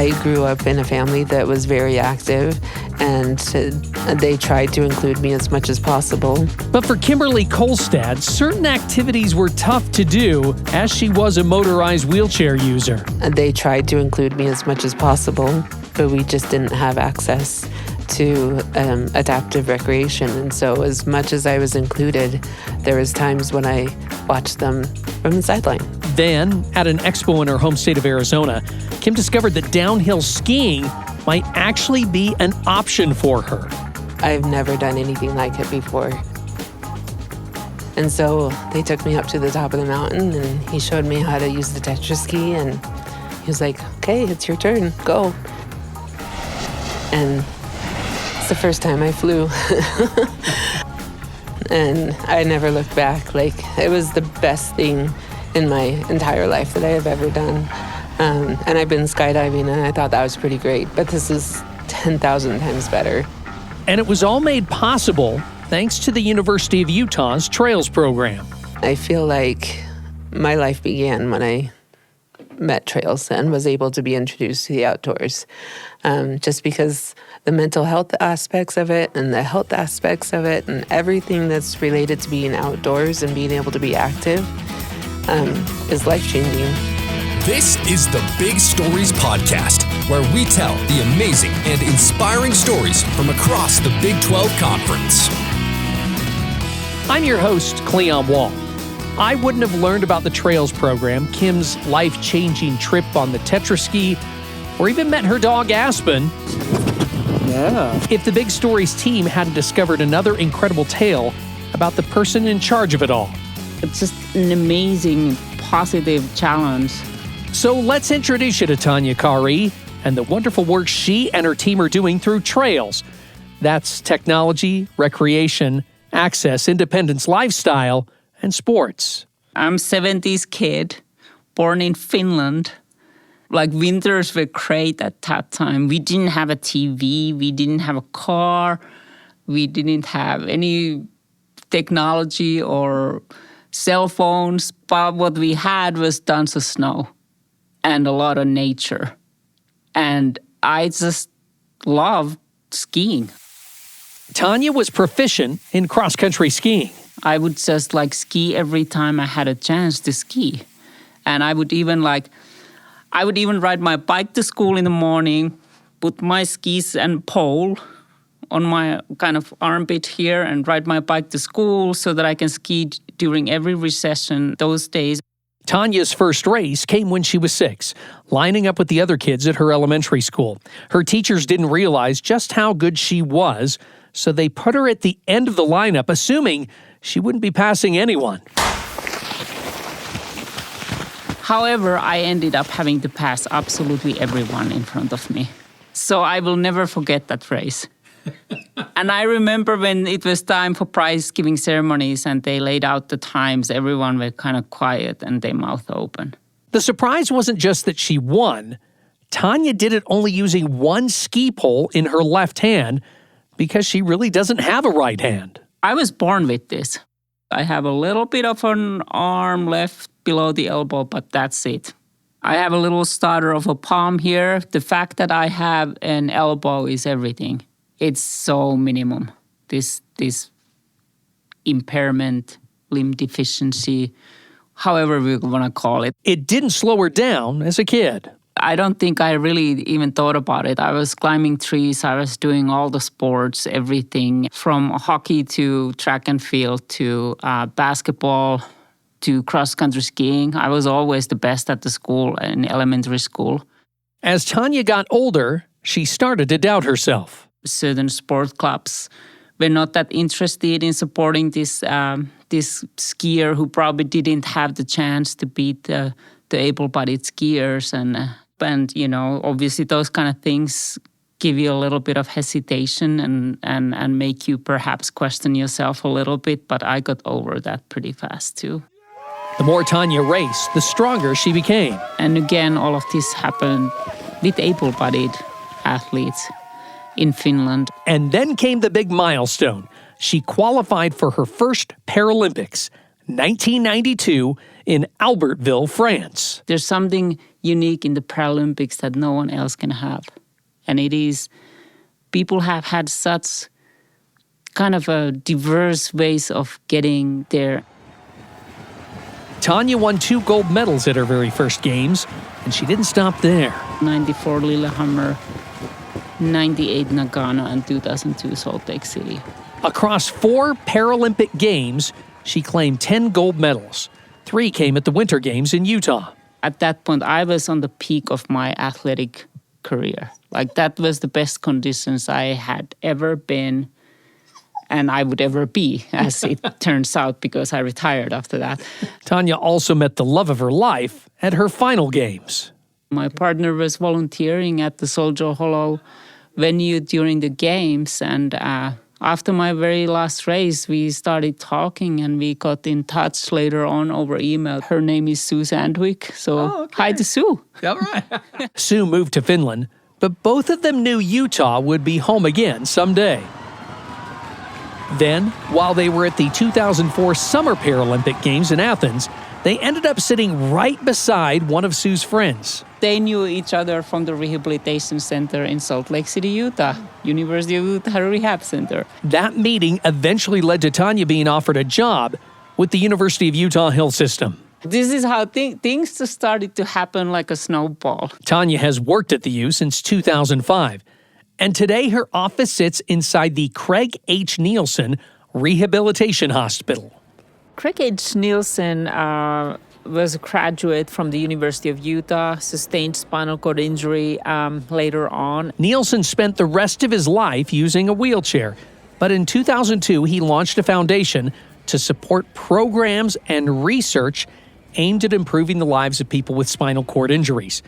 I grew up in a family that was very active, and they tried to include me as much as possible. But for Kimberly Kolstad, certain activities were tough to do as she was a motorized wheelchair user. They tried to include me as much as possible, but we just didn't have access to adaptive recreation. And so as much as I was included, there was times when I watched them from the sideline. Then, at an expo in her home state of Arizona, Kim discovered that downhill skiing might actually be an option for her. I've never done anything like it before. And so they took me up to the top of the mountain, and he showed me how to use the Tetra ski, and he was like, okay, it's your turn, go. And it's the first time I flew. And I never looked back. Like, it was the best thing in my entire life that I have ever done. And I've been skydiving, and I thought that was pretty great, but this is 10,000 times better. And it was all made possible thanks to the University of Utah's Trails program. I feel like my life began when I met Trails and was able to be introduced to the outdoors. Just because the mental health aspects of it and the health aspects of it and everything that's related to being outdoors and being able to be active is life-changing. This is the Big Stories Podcast, where we tell the amazing and inspiring stories from across the Big 12 Conference. I'm your host, Cleon Wall. I wouldn't have learned about the Trails program, Kim's life-changing trip on the Tetra ski, or even met her dog Aspen, if the Big Stories team hadn't discovered another incredible tale about the person in charge of it all. It's just an amazing, positive challenge. So let's introduce you to Tanja Kari and the wonderful work she and her team are doing through Trails. That's technology, recreation, access, independence, lifestyle, and sports. I'm a 70s kid, born in Finland. Like, winters were great at that time. We didn't have a TV, we didn't have a car, we didn't have any technology or cell phones, but what we had was tons of snow and a lot of nature. And I just loved skiing. Tanja was proficient in cross-country skiing. I would just ski every time I had a chance to ski. And I would even ride my bike to school in the morning, put my skis and pole on my kind of armpit here and ride my bike to school so that I can ski during every recession those days. Tanya's first race came when she was 6, lining up with the other kids at her elementary school. Her teachers didn't realize just how good she was, so they put her at the end of the lineup, assuming she wouldn't be passing anyone. However, I ended up having to pass absolutely everyone in front of me. So I will never forget that race. And I remember when it was time for prize-giving ceremonies and they laid out the times, everyone were kind of quiet and their mouth open. The surprise wasn't just that she won. Tanja did it only using one ski pole in her left hand because she really doesn't have a right hand. I was born with this. I have a little bit of an arm left below the elbow, but that's it. I have a little stutter of a palm here. The fact that I have an elbow is everything. It's so minimum. This impairment, limb deficiency, however we want to call it. It didn't slow her down as a kid. I don't think I really even thought about it. I was climbing trees. I was doing all the sports, everything from hockey to track and field to basketball to cross-country skiing. I was always the best at the school in elementary school. As Tanja got older, she started to doubt herself. Certain sport clubs were not that interested in supporting this skier who probably didn't have the chance to beat the able-bodied skiers. And you know, obviously those kind of things give you a little bit of hesitation and make you perhaps question yourself a little bit. But I got over that pretty fast too. The more Tanja raced, the stronger she became. And again, all of this happened with able-bodied athletes in Finland. And then came the big milestone. She qualified for her first Paralympics. 1992 in Albertville, France. There's something unique in the Paralympics that no one else can have. And it is, people have had such kind of a diverse ways of getting there. Tanja won 2 gold medals at her very first games, and she didn't stop there. 94 Lillehammer, 98 Nagano, and 2002 Salt Lake City. Across 4 Paralympic Games, she claimed 10 gold medals. 3 came at the Winter Games in Utah. At that point, I was on the peak of my athletic career. Like, that was the best conditions I had ever been and I would ever be, as it turns out, because I retired after that. Tanja also met the love of her life at her final games. My partner was volunteering at the Soldier Hollow venue during the games, and after my very last race, we started talking and we got in touch later on over email. Her name is Sue Sandwick, so Hi to Sue. All right. Sue moved to Finland, but both of them knew Utah would be home again someday. Then, while they were at the 2004 Summer Paralympic Games in Athens, they ended up sitting right beside one of Sue's friends. They knew each other from the rehabilitation center in Salt Lake City, Utah, University of Utah Rehab Center. That meeting eventually led to Tanja being offered a job with the University of Utah Health System. This is how things just started to happen like a snowball. Tanja has worked at the U since 2005, and today her office sits inside the Craig H. Nielsen Rehabilitation Hospital. Craig H. Nielsen was a graduate from the University of Utah, sustained spinal cord injury later on. Neilsen spent the rest of his life using a wheelchair, but in 2002 he launched a foundation to support programs and research aimed at improving the lives of people with spinal cord injuries.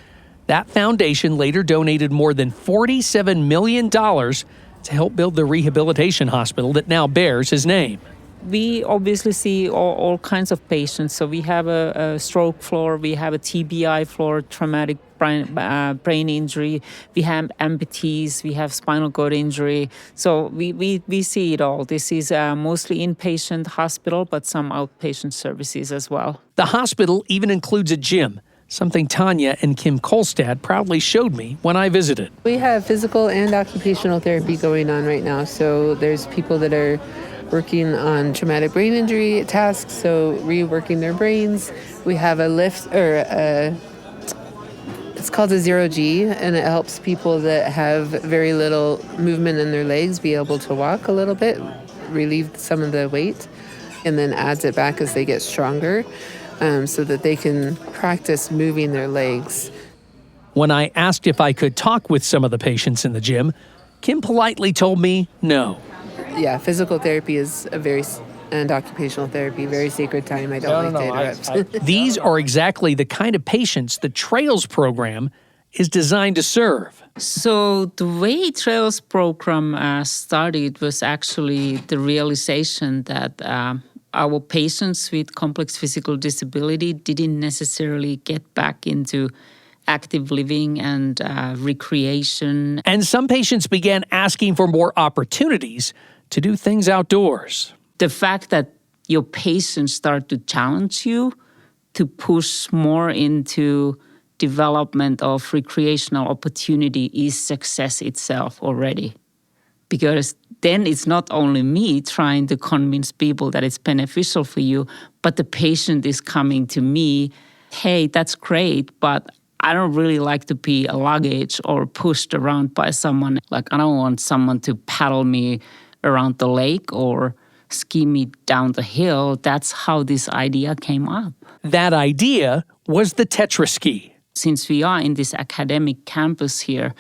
That foundation later donated more than $47 million to help build the rehabilitation hospital that now bears his name. We obviously see all kinds of patients. So we have a stroke floor, we have a TBI floor, traumatic brain injury, we have amputees, we have spinal cord injury. So we see it all. This is mostly inpatient hospital, but some outpatient services as well. The hospital even includes a gym, something Tanja and Kim Kolstad proudly showed me when I visited. We have physical and occupational therapy going on right now. So there's people that are working on traumatic brain injury tasks, so reworking their brains. We have a lift, it's called a 0G, and it helps people that have very little movement in their legs be able to walk a little bit, relieve some of the weight, and then adds it back as they get stronger, so that they can practice moving their legs. When I asked if I could talk with some of the patients in the gym, Kim politely told me no. Yeah, physical therapy is and occupational therapy, very sacred time. I don't like to interrupt. These are exactly the kind of patients the Trails program is designed to serve. So the way Trails program started was actually the realization that our patients with complex physical disability didn't necessarily get back into active living and recreation. And some patients began asking for more opportunities to do things outdoors. The fact that your patients start to challenge you to push more into development of recreational opportunity is success itself already. Because then it's not only me trying to convince people that it's beneficial for you, but the patient is coming to me, hey, that's great, but I don't really like to be a luggage or pushed around by someone. Like, I don't want someone to paddle me around the lake or ski me down the hill. That's how this idea came up. That idea was the Tetra ski. Since we are in this academic campus here,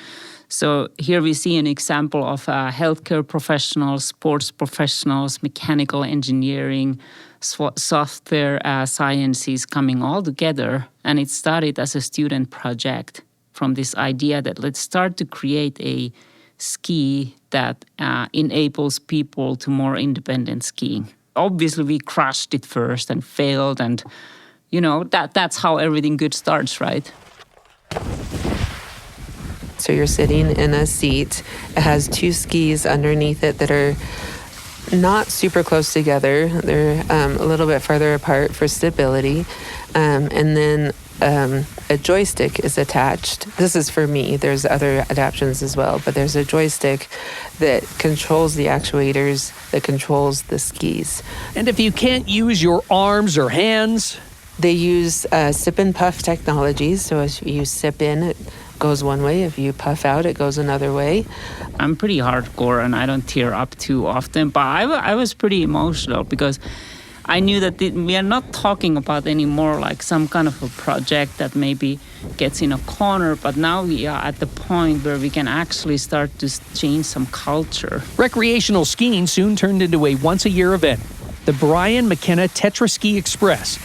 so here we see an example of healthcare professionals, sports professionals, mechanical engineering, software sciences coming all together. And it started as a student project from this idea that let's start to create a ski that enables people to more independent skiing. Obviously, we crushed it first and failed, and that's how everything good starts, right? So you're sitting in a seat. It has 2 skis underneath it that are not super close together. They're a little bit farther apart for stability. And then a joystick is attached. This is for me. There's other adaptions as well, but there's a joystick that controls the actuators, that controls the skis. And if you can't use your arms or hands? They use sip and puff technologies. So if you sip in, it goes one way. If you puff out, it goes another way. I'm pretty hardcore and I don't tear up too often, but I was pretty emotional because I knew that we are not talking about anymore like some kind of a project that maybe gets in a corner, but now we are at the point where we can actually start to change some culture. Recreational skiing soon turned into a once-a-year event, the Brian McKenna Tetra Ski Express.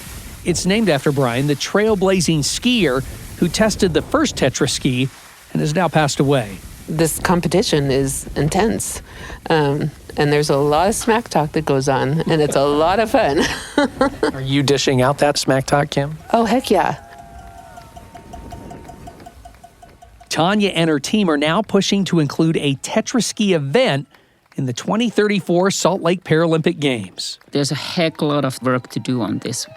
It's named after Brian, the trailblazing skier who tested the first Tetra ski and has now passed away. This competition is intense. And there's a lot of smack talk that goes on, and it's a lot of fun. Are you dishing out that smack talk, Kim? Oh, heck yeah. Tanja and her team are now pushing to include a Tetra ski event in the 2034 Salt Lake Paralympic Games. There's a heck lot of work to do on this,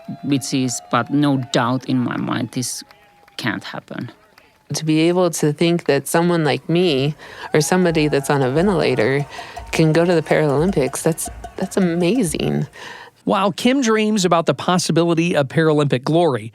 but no doubt in my mind this can't happen. To be able to think that someone like me or somebody that's on a ventilator can go to the Paralympics, that's amazing. While Kim dreams about the possibility of Paralympic glory,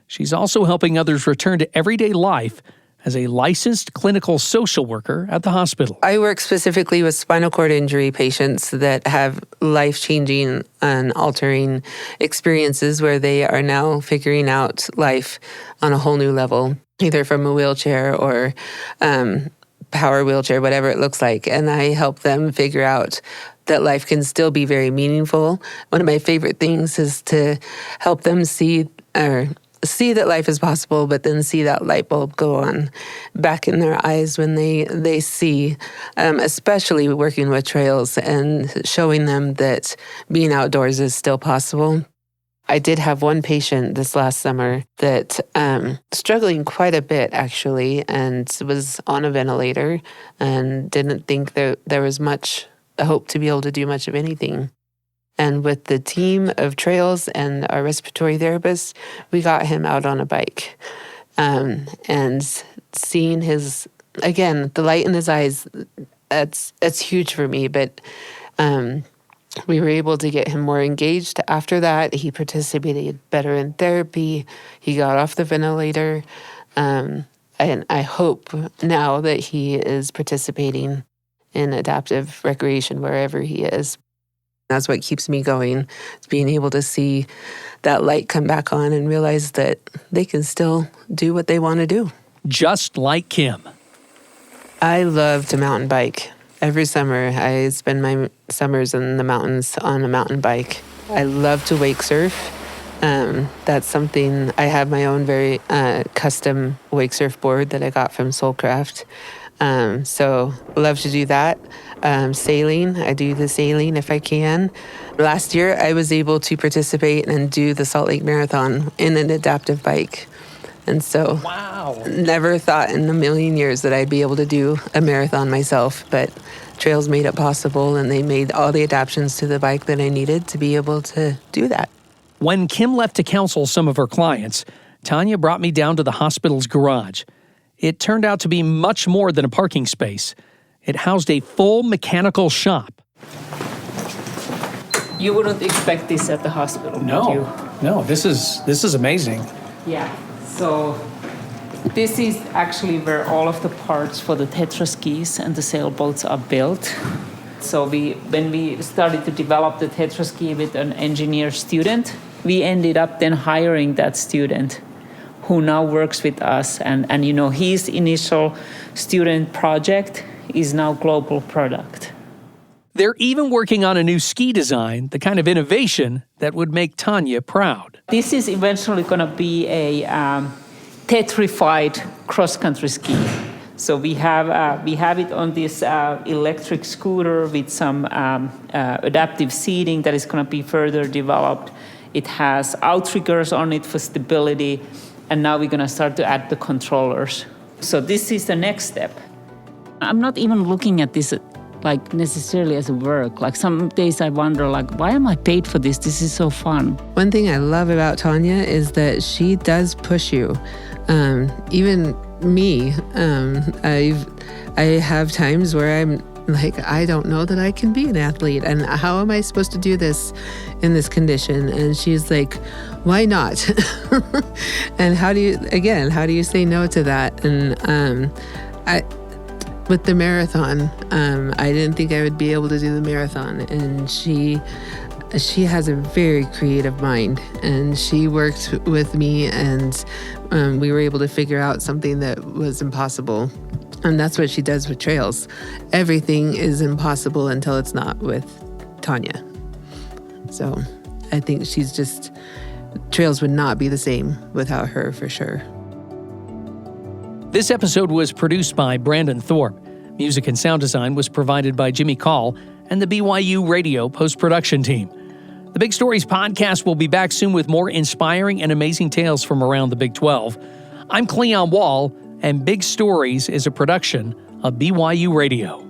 she's also helping others return to everyday life as a licensed clinical social worker at the hospital. I work specifically with spinal cord injury patients that have life-changing and altering experiences where they are now figuring out life on a whole new level, either from a wheelchair or power wheelchair, whatever it looks like. And I help them figure out that life can still be very meaningful. One of my favorite things is to help them see that life is possible, but then see that light bulb go on back in their eyes when they see, especially working with trails and showing them that being outdoors is still possible. I did have one patient this last summer that struggling quite a bit, actually, and was on a ventilator and didn't think that there was much hope to be able to do much of anything. And with the team of trails and our respiratory therapists, we got him out on a bike. And seeing his, again, the light in his eyes, that's huge for me. But we were able to get him more engaged. After that, he participated better in therapy. He got off the ventilator. And I hope now that he is participating in adaptive recreation wherever he is. That's what keeps me going, is being able to see that light come back on and realize that they can still do what they want to do. Just like Kim. I love to mountain bike. Every summer, I spend my summers in the mountains on a mountain bike. I love to wake surf. That's something, I have my own very custom wake surf board that I got from Soulcraft. So love to do that. Sailing, I do the sailing if I can. Last year, I was able to participate and do the Salt Lake Marathon in an adaptive bike. And so, wow, never thought in a million years that I'd be able to do a marathon myself, but trails made it possible, and they made all the adaptations to the bike that I needed to be able to do that. When Kim left to counsel some of her clients, Tanja brought me down to the hospital's garage. It turned out to be much more than a parking space. It housed a full mechanical shop. You wouldn't expect this at the hospital, would you? No, this is amazing. Yeah, so this is actually where all of the parts for the Tetra skis and the sailboats are built. So when we started to develop the Tetra ski with an engineer student, we ended up then hiring that student who now works with us. And his initial student project is now global product. They're even working on a new ski design, the kind of innovation that would make Tanja proud. This is eventually going to be a tetrified cross-country ski. So we have it on this electric scooter with some adaptive seating that is going to be further developed. It has outriggers on it for stability, and now we're going to start to add the controllers. So this is the next step. I'm not even looking at this like necessarily as a work. Like some days I wonder, like, why am I paid for this? This is so fun. One thing I love about Tanja is that she does push you. Even me, I have times where I'm like, I don't know that I can be an athlete, and how am I supposed to do this in this condition? And she's like, why not? And how do you say no to that? And with the marathon, I didn't think I would be able to do the marathon, and she has a very creative mind, and she worked with me, and we were able to figure out something that was impossible. And that's what she does with trails. Everything is impossible until it's not with Tanja. So I think trails would not be the same without her, for sure. This episode was produced by Brandon Thorpe. Music and sound design was provided by Jimmy Call and the BYUradio post-production team. The Big Stories podcast will be back soon with more inspiring and amazing tales from around the Big 12. I'm Cleon Wall, and Big Stories is a production of BYUradio.